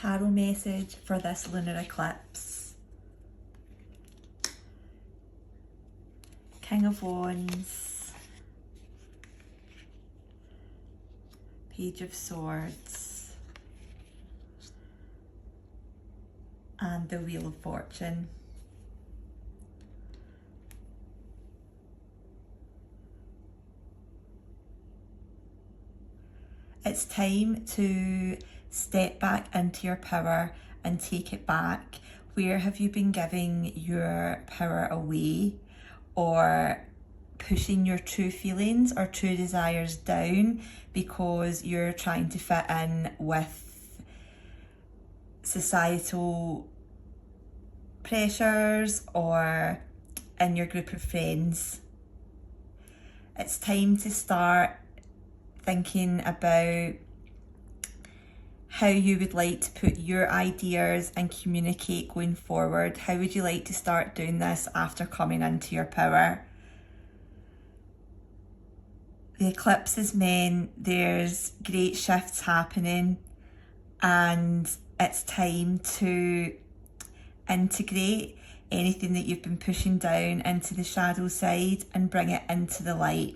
tarot message for this lunar eclipse. King of Wands, Page of Swords, and the Wheel of Fortune. It's time to step back into your power and take it back. Where have you been giving your power away or pushing your true feelings or true desires down because you're trying to fit in with societal pressures or in your group of friends? It's time to start thinking about how you would like to put your ideas and communicate going forward. How would you like to start doing this after coming into your power? The eclipse has meant there's great shifts happening and it's time to integrate anything that you've been pushing down into the shadow side and bring it into the light.